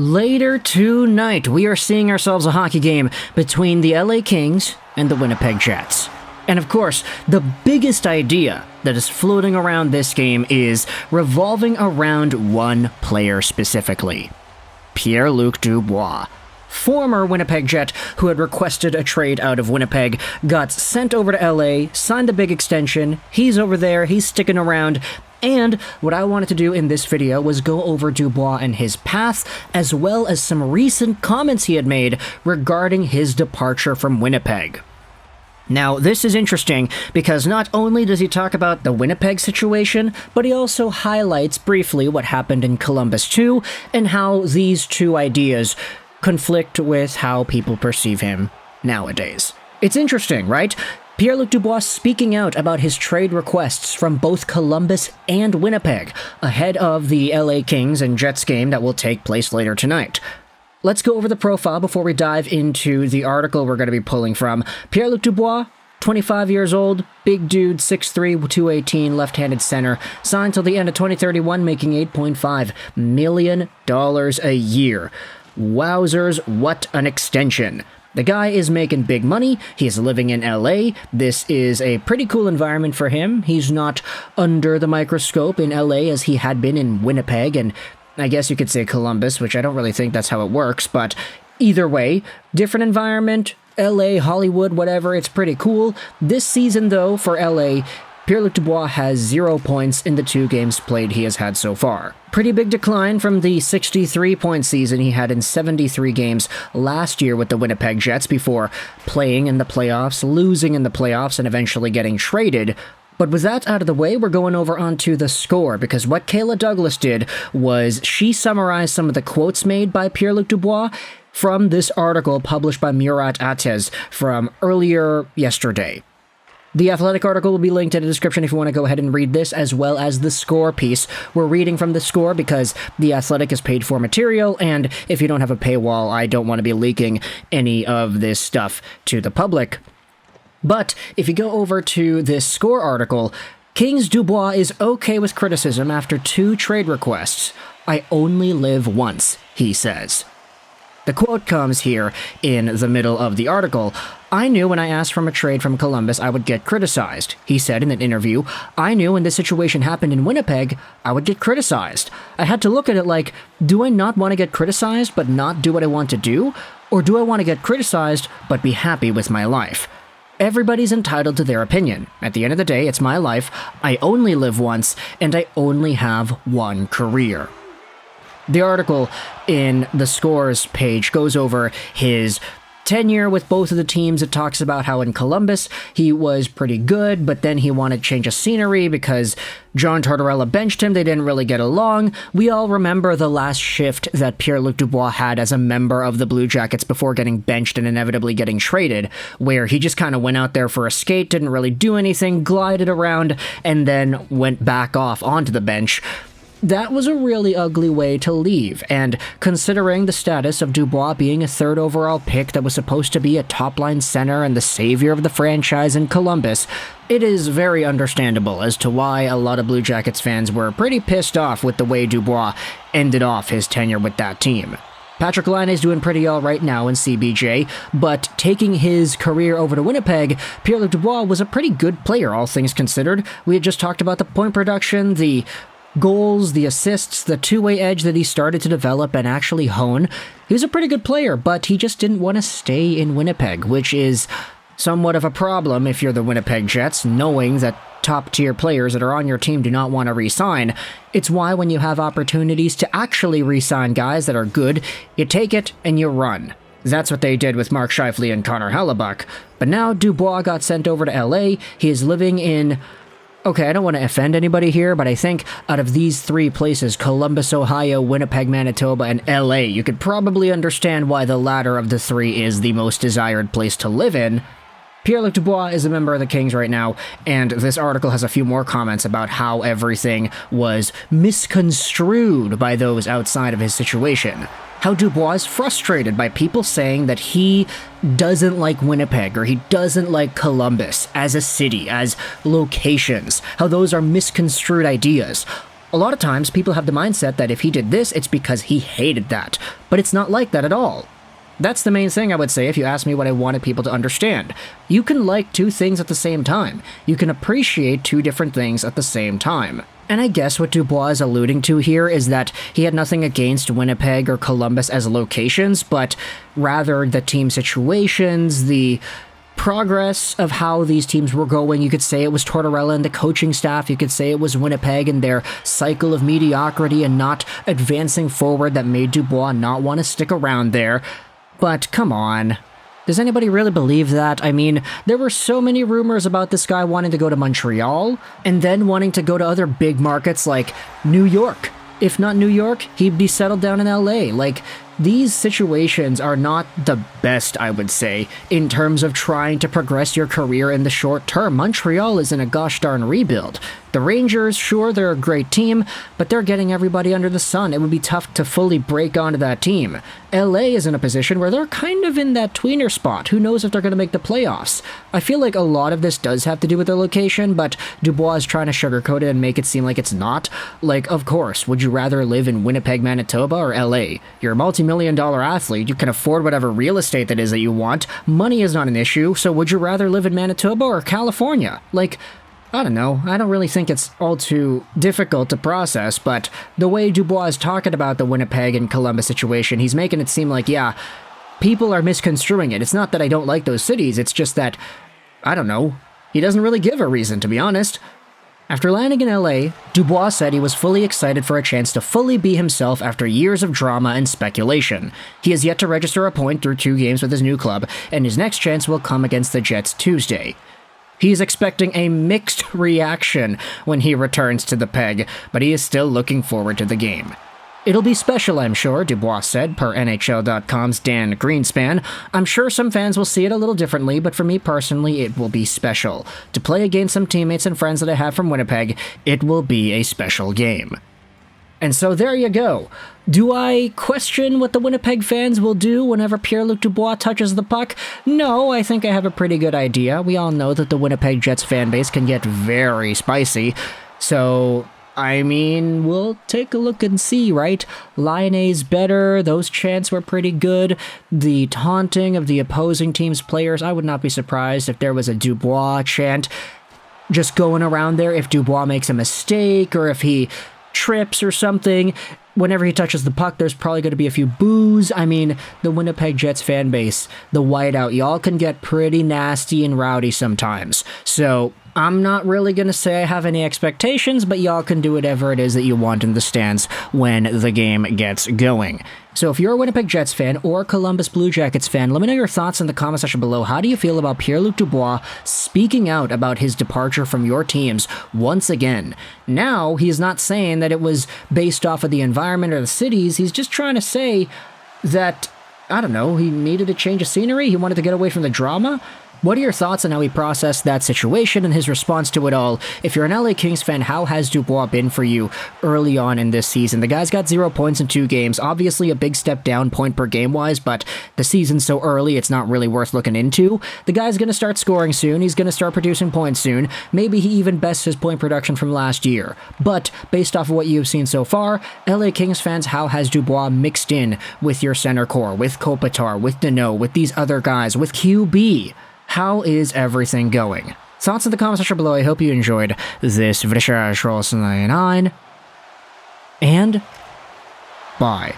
Later tonight, we are seeing ourselves a hockey game between the LA Kings and the Winnipeg Jets. And of course, the biggest idea that is floating around this game is revolving around one player specifically. Pierre-Luc Dubois. Former Winnipeg Jet who had requested a trade out of Winnipeg, got sent over to LA, signed the big extension, he's over there, he's sticking around, and what I wanted to do in this video was go over Dubois and his path, as well as some recent comments he had made regarding his departure from Winnipeg. Now, this is interesting because not only does he talk about the Winnipeg situation, but he also highlights briefly what happened in Columbus too, and how these two ideas conflict with how people perceive him nowadays. It's interesting, right? Pierre-Luc Dubois speaking out about his trade requests from both Columbus and Winnipeg, ahead of the LA Kings and Jets game that will take place later tonight. Let's go over the profile before we dive into the article we're going to be pulling from. Pierre-Luc Dubois, 25 years old, big dude, 6'3", 218, left-handed center, signed till the end of 2031, making $8.5 million a year. Wowzers, what an extension. The guy is making big money, he's living in LA, this is a pretty cool environment for him, he's not under the microscope in LA as he had been in Winnipeg, and I guess you could say Columbus, which I don't really think that's how it works, but either way, different environment, LA, Hollywood, whatever, it's pretty cool. This season though, for LA, Pierre-Luc Dubois has 0 points in the 2 games played he has had so far. Pretty big decline from the 63-point season he had in 73 games last year with the Winnipeg Jets before playing in the playoffs, losing in the playoffs, and eventually getting traded. But with that out of the way, we're going over onto the score, because what Kayla Douglas did was she summarized some of the quotes made by Pierre-Luc Dubois from this article published by Murat Ates from earlier yesterday. The Athletic article will be linked in the description if you want to go ahead and read this, as well as the score piece. We're reading from the score because the Athletic is paid for material, and if you don't have a paywall, I don't want to be leaking any of this stuff to the public. But if you go over to this score article, Kings Dubois is okay with criticism after 2 trade requests. I only live once, he says. The quote comes here in the middle of the article. I knew when I asked for a trade from Columbus I would get criticized. He said in an interview, I knew when this situation happened in Winnipeg, I would get criticized. I had to look at it like, do I not want to get criticized but not do what I want to do? Or do I want to get criticized but be happy with my life? Everybody's entitled to their opinion. At the end of the day, it's my life. I only live once, and I only have one career. The article in the scores page goes over his tenure with both of the teams. It talks about how in Columbus he was pretty good, but then he wanted to change of scenery because John Tortorella benched him. They didn't really get along. We all remember the last shift that Pierre-Luc Dubois had as a member of the Blue Jackets before getting benched and inevitably getting traded, where he just kind of went out there for a skate, didn't really do anything, glided around, and then went back off onto the bench. That was a really ugly way to leave, and considering the status of Dubois being a 3rd overall pick that was supposed to be a top-line center and the savior of the franchise in Columbus, it is very understandable as to why a lot of Blue Jackets fans were pretty pissed off with the way Dubois ended off his tenure with that team. Patrick Laine is doing pretty all right now in CBJ, but taking his career over to Winnipeg, Pierre-Luc Dubois was a pretty good player, all things considered. We had just talked about the point production, the goals, the assists, the two-way edge that he started to develop and actually hone. He was a pretty good player, but he just didn't want to stay in Winnipeg, which is somewhat of a problem if you're the Winnipeg Jets, knowing that top-tier players that are on your team do not want to re-sign. It's why when you have opportunities to actually re-sign guys that are good, you take it and you run. That's what they did with Mark Scheifele and Connor Hellebuyck. But now Dubois got sent over to LA. He is living in... Okay, I don't want to offend anybody here, but I think out of these 3 places, Columbus, Ohio, Winnipeg, Manitoba, and LA, you could probably understand why the latter of the 3 is the most desired place to live in. Pierre-Luc Dubois is a member of the Kings right now, and this article has a few more comments about how everything was misconstrued by those outside of his situation. How Dubois is frustrated by people saying that he doesn't like Winnipeg or he doesn't like Columbus as a city, as locations, how those are misconstrued ideas. A lot of times, people have the mindset that if he did this, it's because he hated that. But it's not like that at all. That's the main thing I would say if you ask me what I wanted people to understand. You can like two things at the same time. You can appreciate two different things at the same time. And I guess what Dubois is alluding to here is that he had nothing against Winnipeg or Columbus as locations, but rather the team situations, the progress of how these teams were going. You could say it was Tortorella and the coaching staff. You could say it was Winnipeg and their cycle of mediocrity and not advancing forward that made Dubois not want to stick around there. But come on. Does anybody really believe that? I mean, there were so many rumors about this guy wanting to go to Montreal, and then wanting to go to other big markets like New York. If not New York, he'd be settled down in LA. Like, these situations are not the best, I would say, in terms of trying to progress your career in the short term. Montreal is in a gosh darn rebuild. The Rangers, sure, they're a great team, but they're getting everybody under the sun. It would be tough to fully break onto that team. LA is in a position where they're kind of in that tweener spot. Who knows if they're going to make the playoffs? I feel like a lot of this does have to do with their location, but Dubois is trying to sugarcoat it and make it seem like it's not. Like, of course, would you rather live in Winnipeg, Manitoba, or LA? You're a multi-million-dollar athlete. You can afford whatever real estate that is that you want. Money is not an issue, so would you rather live in Manitoba or California? Like, I don't know, I don't really think it's all too difficult to process, but the way Dubois is talking about the Winnipeg and Columbus situation, he's making it seem like, yeah, people are misconstruing it. It's not that I don't like those cities, it's just that, I don't know, he doesn't really give a reason, to be honest. After landing in LA, Dubois said he was fully excited for a chance to fully be himself after years of drama and speculation. He has yet to register a point through 2 games with his new club, and his next chance will come against the Jets Tuesday. He's expecting a mixed reaction when he returns to the Peg, but he is still looking forward to the game. It'll be special, I'm sure, Dubois said, per NHL.com's Dan Greenspan. I'm sure some fans will see it a little differently, but for me personally, it will be special. To play against some teammates and friends that I have from Winnipeg, it will be a special game. And so there you go. Do I question what the Winnipeg fans will do whenever Pierre-Luc Dubois touches the puck? No, I think I have a pretty good idea. We all know that the Winnipeg Jets fan base can get very spicy. So, I mean, we'll take a look and see, right? Laine's better, those chants were pretty good. The taunting of the opposing team's players, I would not be surprised if there was a Dubois chant just going around there if Dubois makes a mistake or if he trips or something. Whenever he touches the puck, there's probably going to be a few boos. I mean, the Winnipeg Jets fan base, the whiteout, y'all can get pretty nasty and rowdy sometimes. So, I'm not really going to say I have any expectations, but y'all can do whatever it is that you want in the stands when the game gets going. So if you're a Winnipeg Jets fan or Columbus Blue Jackets fan, let me know your thoughts in the comment section below. How do you feel about Pierre-Luc Dubois speaking out about his departure from your teams once again? Now, he's not saying that it was based off of the environment or the cities. He's just trying to say that, I don't know, he needed a change of scenery. He wanted to get away from the drama. What are your thoughts on how he processed that situation and his response to it all? If you're an LA Kings fan, how has Dubois been for you early on in this season? The guy's got 0 points in 2 games. Obviously a big step down point per game wise, but the season's so early it's not really worth looking into. The guy's going to start scoring soon. He's going to start producing points soon. Maybe he even bests his point production from last year. But based off of what you've seen so far, LA Kings fans, how has Dubois mixed in with your center core, with Kopitar, with Danault, with these other guys, with QB? How is everything going? Thoughts in the comment section below. I hope you enjoyed this video. And bye.